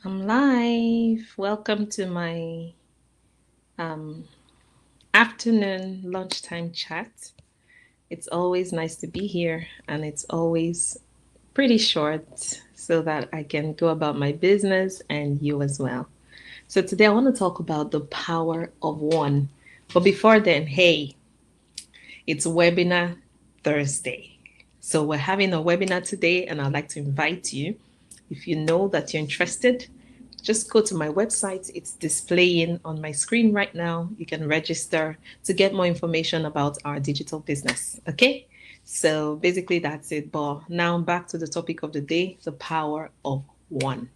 I'm live. Welcome to my um, afternoon lunchtime chat. It's always nice to be here, and it's always pretty short so that I can go about my business and you as well. So, today I want to talk about the power of one. But before then, hey, it's Webinar Thursday. So, we're having a webinar today, and I'd like to invite you. If you know that you're interested, just go to my website. It's displaying on my screen right now. You can register to get more information about our digital business. Okay. So basically, that's it. But now back to the topic of the day, the power of one.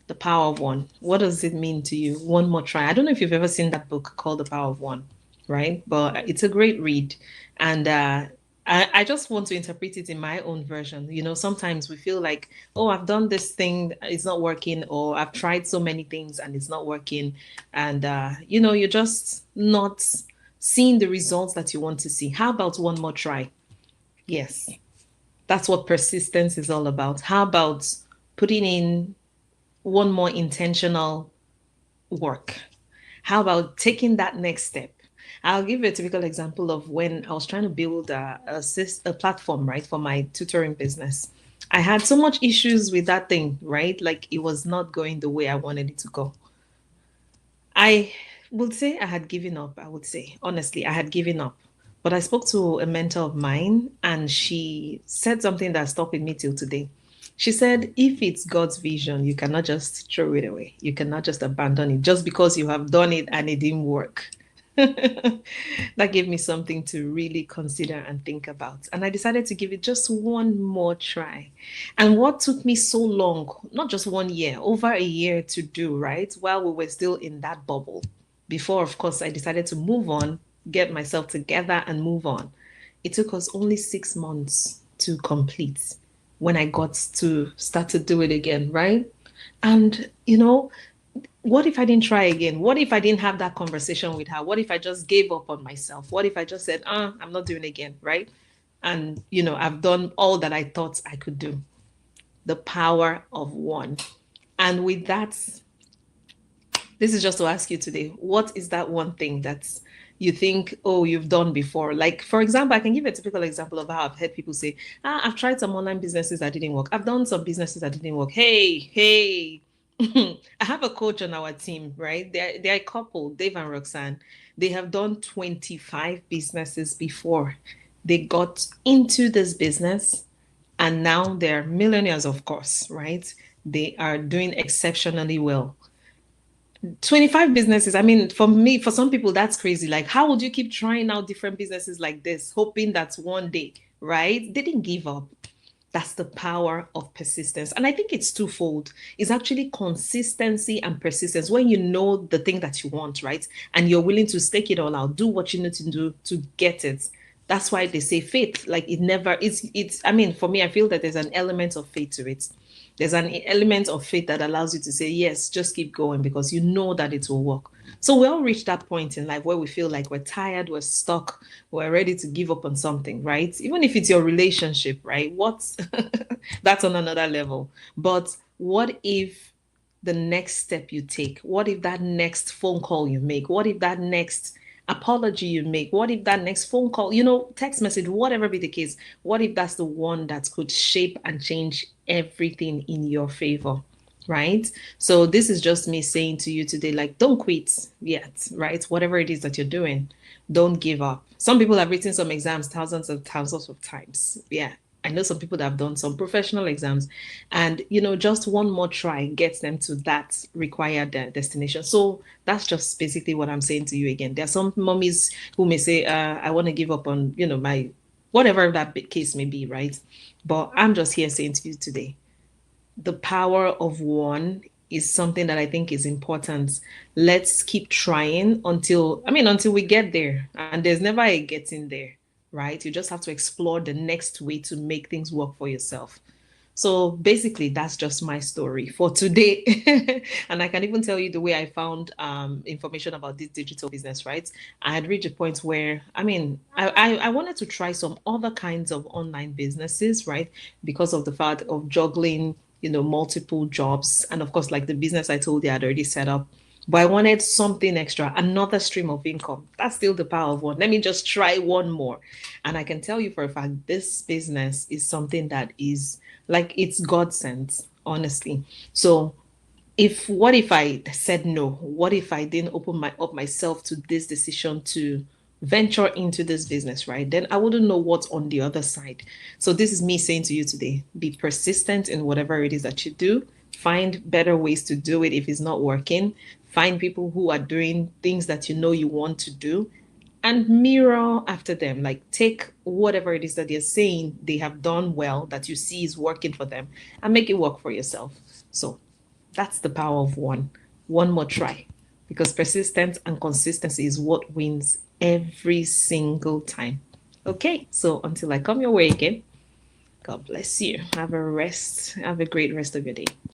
The power of one. What does it mean to you? One more try. I don't know if you've ever seen that book called The Power of One, right? But it's a great read. And I just want to interpret it in my own version. You know, sometimes we feel like, oh, I've done this thing, it's not working, or I've tried so many things and it's not working. And, you're just not seeing the results that you want to see. How about one more try? Yes, that's what persistence is all about. How about putting in one more intentional work? How about taking that next step? I'll give you a typical example of when I was trying to build a platform, right, for my tutoring business. I had so much issues with that thing, right? Like it was not going the way I wanted it to go. I would say I had given up. I would say, honestly, I had given up. But I spoke to a mentor of mine and she said something that stuck with me till today. She said, if it's God's vision, you cannot just throw it away. You cannot just abandon it just because you have done it and it didn't work. That gave me something to really consider and think about. And I decided to give it just one more try. And what took me so long, not just 1 year, over a year to do, right? While we were still in that bubble. Before, of course, I decided to move on, get myself together and move on. It took us only 6 months to complete when I got to start to do it again, right? And, what if I didn't try again? What if I didn't have that conversation with her? What if I just gave up on myself? What if I just said, I'm not doing it again, right? And, I've done all that I thought I could do. The power of one. And with that, this is just to ask you today, what is that one thing that you think, oh, you've done before? Like, for example, I can give a typical example of how I've heard people say, I've tried some online businesses that didn't work. I've done some businesses that didn't work. Hey. I have a coach on our team, right? They're a couple, Dave and Roxanne. They have done 25 businesses before they got into this business, and now they're millionaires, of course, right? They are doing exceptionally well. 25 businesses. I mean, for me, for some people, that's crazy. Like, how would you keep trying out different businesses like this, hoping that one day, right? They didn't give up. That's the power of persistence. And I think it's twofold. It's actually consistency and persistence. When you know the thing that you want, right? And you're willing to stake it all out, do what you need to do to get it. That's why they say faith. Like I mean, for me, I feel that there's an element of faith to it. There's an element of faith that allows you to say, yes, just keep going because you know that it will work. So we all reach that point in life where we feel like we're tired, we're stuck, we're ready to give up on something, right? Even if it's your relationship, right? That's on another level. But what if the next step you take? What if that next phone call you make? What if that next apology you make? What if that next phone call, text message, whatever be the case, what if that's the one that could shape and change everything in your favor? Right. So this is just me saying to you today, like, don't quit yet, right? Whatever it is that you're doing, don't give up. Some people have written some exams thousands of times. Yeah. I know some people that have done some professional exams, and just one more try gets them to that required destination. So that's just basically what I'm saying to you again. There are some mummies who may say, I want to give up on, my whatever that case may be, right? But I'm just here saying to you today, the power of one is something that I think is important. Let's keep trying until we get there. And there's never a getting there, right? You just have to explore the next way to make things work for yourself. So basically, that's just my story for today. And I can even tell you the way I found information about this digital business, right? I had reached a point where, I wanted to try some other kinds of online businesses, right? Because of the fact of juggling. multiple jobs. And of course, like the business I told you I'd already set up. But I wanted something extra, another stream of income. That's still the power of one. Let me just try one more. And I can tell you for a fact, this business is something that is like it's God sent, honestly. So what if I said no? What if I didn't open up myself to this decision to venture into this business, right? Then I wouldn't know what's on the other side. So this is me saying to you today, be persistent in whatever it is that you do. Find better ways to do it if it's not working. Find people who are doing things that you know you want to do and mirror after them. Like take whatever it is that they're saying they have done well that you see is working for them and make it work for yourself. So that's the power of one. One more try. Because persistence and consistency is what wins every single time. Okay, so until I come your way again, God bless you. Have a great rest of your day.